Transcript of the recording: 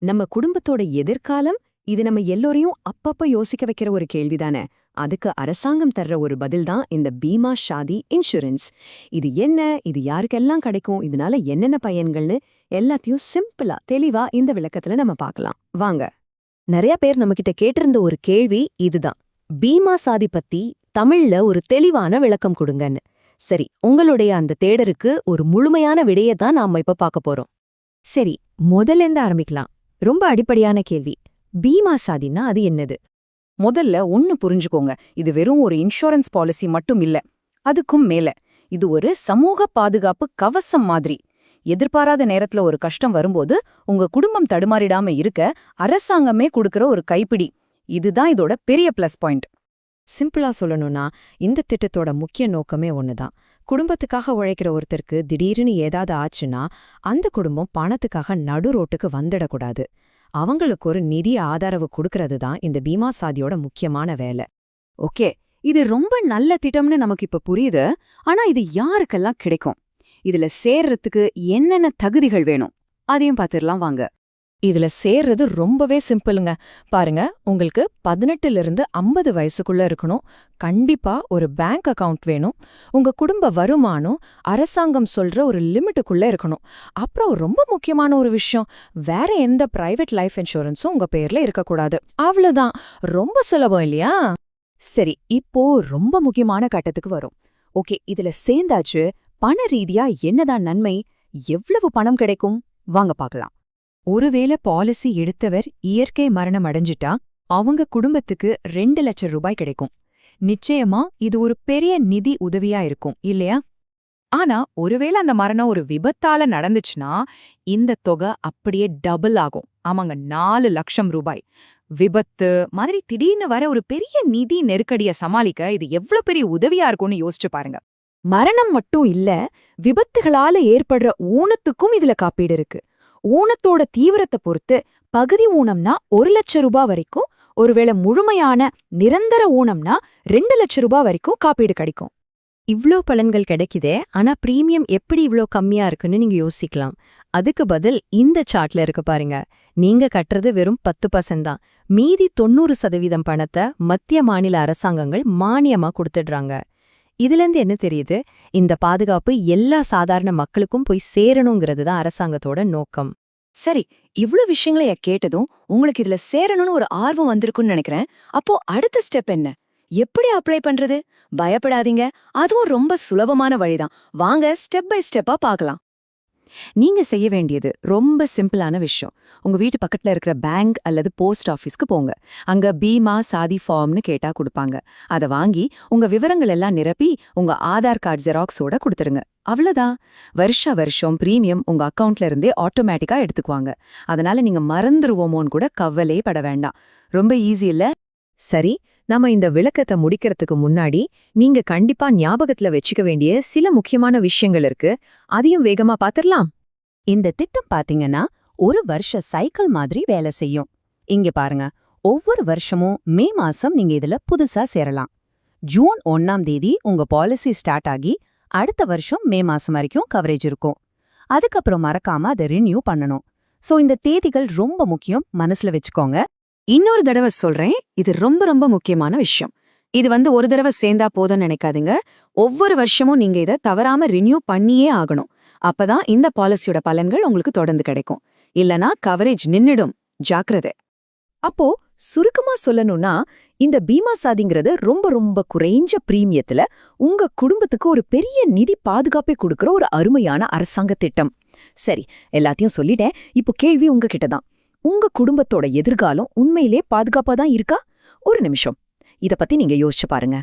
நம்ம குடும்பத்தோட எதிர்காலம், இது நம்ம எல்லோரையும் அப்பப்ப யோசிக்க வைக்கிற ஒரு கேள்விதானே. அதுக்கு அரசாங்கம் தர்ற ஒரு பதில் தான் இந்த பீமா ஷாதி இன்சூரன்ஸ். இது என்ன, இது யாருக்கெல்லாம் கிடைக்கும், இதனால என்னென்ன பயன்கள்னு எல்லாத்தையும் சிம்பிளா தெளிவா இந்த விளக்கத்துல நம்ம பார்க்கலாம் வாங்க. நிறைய பேர் நம்மகிட்ட கேட்டிருந்த ஒரு கேள்வி இதுதான், பீமா சாதி பத்தி தமிழ்ல ஒரு தெளிவான விளக்கம் கொடுங்கன்னு. சரி, உங்களுடைய அந்த தேடருக்கு ஒரு முழுமையான விடையை தான் நாம இப்ப பார்க்க போறோம். சரி, முதல்ல இருந்து ஆரம்பிக்கலாம். ரொம்ப அடிப்படையான கேள்வி, பீமா சாதின்னா அது என்னது? முதல்ல ஒன்னு புரிஞ்சுக்கோங்க, இது வெறும் ஒரு இன்சூரன்ஸ் பாலிசி மட்டும் இல்ல. அதுக்கும் மேல இது ஒரு சமூக பாதுகாப்பு கவசம் மாதிரி. எதிர்பாராத நேரத்துல ஒரு கஷ்டம் வரும்போது உங்க குடும்பம் தடுமாறிடாம இருக்க அரசாங்கமே கொடுக்கற ஒரு கைப்பிடி. இதுதான் இதோட பெரிய பிளஸ் பாயிண்ட். சிம்பிளா சொல்லணும்னா, இந்த திட்டத்தோட முக்கிய நோக்கமே ஒண்ணுதான். குடும்பத்துக்காக உழைக்கிற ஒருத்தருக்கு திடீர்னு ஏதாவது ஆச்சுன்னா அந்த குடும்பம் பணத்துக்காக நடு ரோட்டுக்கு வந்துடக்கூடாது. அவங்களுக்கு ஒரு நிதி ஆதரவு கொடுக்கறது தான் இந்த பீமா சாதியோட முக்கியமான வேலை. ஓகே, இது ரொம்ப நல்ல திட்டம்னு நமக்கு இப்ப புரியுது. ஆனா இது யாருக்கெல்லாம் கிடைக்கும்? இதுல சேர்றதுக்கு என்னென்ன தகுதிகள் வேணும் அதையும் பார்த்துடலாம் வாங்க. இதுல சேர்றது ரொம்பவே சிம்பிளுங்க. பாருங்க, உங்களுக்கு 18லிருந்து 50 வயசுக்குள்ள இருக்கணும். கண்டிப்பா ஒரு பேங்க் அக்கவுண்ட் வேணும். உங்க குடும்ப வருமானம் அரசாங்கம் சொல்ற ஒரு லிமிட்டுக்குள்ள இருக்கணும். அப்புறம் ரொம்ப முக்கியமான ஒரு விஷயம், வேற எந்த பிரைவேட் லைஃப் இன்சூரன்ஸும் உங்க பேர்ல இருக்கக்கூடாது. அவ்வளவுதான். ரொம்ப சுலபம் இல்லையா? சரி, இப்போ ரொம்ப முக்கியமான கட்டத்துக்கு வரும். ஓகே, இதுல சேர்ந்தாச்சு. பண ரீதியா என்னதான் நன்மை, எவ்வளவு பணம் கிடைக்கும் வாங்க பார்க்கலாம். ஒருவேளை பாலிசி எடுத்தவர் இயற்கை மரணம் அடைஞ்சிட்டா அவங்க குடும்பத்துக்கு 2 லட்சம் ரூபாய் கிடைக்கும். நிச்சயமா இது ஒரு பெரிய நிதி உதவியா இருக்கும் இல்லையா? ஆனா ஒருவேளை அந்த மரணம் ஒரு விபத்தால நடந்துச்சுன்னா இந்த தொகை அப்படியே டபுள் ஆகும். ஆமாங்க, 4 லட்சம் ரூபாய். விபத்து மாதிரி திடீர்னு வர ஒரு பெரிய நிதி நெருக்கடியை சமாளிக்க இது எவ்வளவு பெரிய உதவியா இருக்கும்னு யோசிச்சு பாருங்க. மரணம் மட்டும் இல்ல, விபத்துகளால ஏற்படுற ஊனத்துக்கும் இதுல காப்பீடு இருக்கு. ஊனத்தோட தீவிரத்தை பொறுத்து பகுதி ஊனம்னா 1 லட்சம் ரூபாய் வரைக்கும், ஒருவேளை முழுமையான நிரந்தர ஊனம்னா 2 லட்சம் ரூபாய் வரைக்கும் காப்பீடு கிடைக்கும். இவ்ளோ பலன்கள் கிடைக்குதே, ஆனா பிரீமியம் எப்படி இவ்ளோ கம்மியா இருக்குன்னு நீங்க யோசிக்கலாம். அதுக்கு பதில் இந்த சார்ட்ல இருக்கு பாருங்க. நீங்க கட்டுறது வெறும் 10% தான். மீதி 90% பணத்தை மத்திய மாநில அரசாங்கங்கள் மானியமா கொடுத்துடுறாங்க. இதுலேருந்து என்ன தெரியுது? இந்த பாதுகாப்பு எல்லா சாதாரண மக்களுக்கும் போய் சேரணுங்கிறது தான் அரசாங்கத்தோட நோக்கம். சரி, இவ்ளோ விஷயங்களை கேட்டதும் உங்களுக்கு இதுல சேரணும்னு ஒரு ஆர்வம் வந்திருக்குன்னு நினைக்கிறேன். அப்போ அடுத்த ஸ்டெப் என்ன? எப்படி அப்ளை பண்றது? பயப்படாதீங்க, அதுவும் ரொம்ப சுலபமான வழிதான். வாங்க ஸ்டெப் பை ஸ்டெப்பா பார்க்கலாம். நீங்க செய்ய வேண்டியது ரொம்ப சிம்பிளான விஷயம். உங்க வீட்டு பக்கத்துல இருக்கிற பேங்க் அல்லது போஸ்ட் ஆபீஸ்க்கு போங்க. அங்க பீமா சாதி ஃபார்ம்னு கேட்டா கொடுப்பாங்க. அதை வாங்கி உங்க விவரங்கள் எல்லாம் நிரப்பி உங்க ஆதார் கார்டு ஜெராக்ஸோட கொடுத்துருங்க. அவ்வளவுதான். வருஷம் பிரீமியம் உங்க அக்கவுண்ட்ல இருந்தே ஆட்டோமேட்டிக்கா எடுத்துக்குவாங்க. அதனால நீங்க மறந்துருவோமோன்னு கூட கவலையே பட வேண்டாம். ரொம்ப ஈஸி இல்ல? சரி, நம்ம இந்த விளக்கத்தை முடிக்கிறதுக்கு முன்னாடி நீங்க கண்டிப்பா ஞாபகத்துல வச்சுக்க வேண்டிய சில முக்கியமான விஷயங்கள் இருக்கு. அதையும் வேகமா பாத்திரலாம். இந்த திட்டம் பாத்தீங்கன்னா ஒரு வருஷ சைக்கிள் மாதிரி வேலை செய்யும். இங்க பாருங்க, ஒவ்வொரு வருஷமும் மே மாசம் நீங்க இதுல புதுசா சேரலாம். ஜூன் 1ஆம் தேதி உங்க பாலிசி ஸ்டார்ட் ஆகி அடுத்த வருஷம் மே மாசம் வரைக்கும் கவரேஜ் இருக்கும். அதுக்கப்புறம் மறக்காம அதை ரினியூ பண்ணணும். சோ இந்த தேதிகள் ரொம்ப முக்கியம், மனசுல வச்சுக்கோங்க. இன்னொரு தடவை சொல்றேன், இது ரொம்ப ரொம்ப முக்கியமான விஷயம். இது ஒரு தடவை சேர்ந்தா போதும்னு நினைக்காதீங்க. ஒவ்வொரு வருஷமும் நீங்க இதை தவறாம ரினியூ பண்ணியே ஆகணும். அப்பதான் இந்த பாலிசியோட பலன்கள் உங்களுக்கு தொடர்ந்து கிடைக்கும். இல்லனா கவரேஜ் நின்னுடும். ஜாக்கிரதை. அப்போ சுருக்கமா சொல்லணும்னா, இந்த பீமா சாதிங்கிறது ரொம்ப ரொம்ப குறைஞ்ச பிரீமியத்துல உங்க குடும்பத்துக்கு ஒரு பெரிய நிதி பாதுகாப்பை கொடுக்கற ஒரு அருமையான அரசாங்க திட்டம். சரி, எல்லாத்தையும் சொல்லிட்டேன். இப்போ கேள்வி உங்ககிட்ட தான். உங்க குடும்பத்தோட எதிர்காலம் உண்மையிலே பாதுகாப்பா தான் இருக்கா? ஒரு நிமிஷம், இத பத்தி நீங்க யோசிச்சு பாருங்க.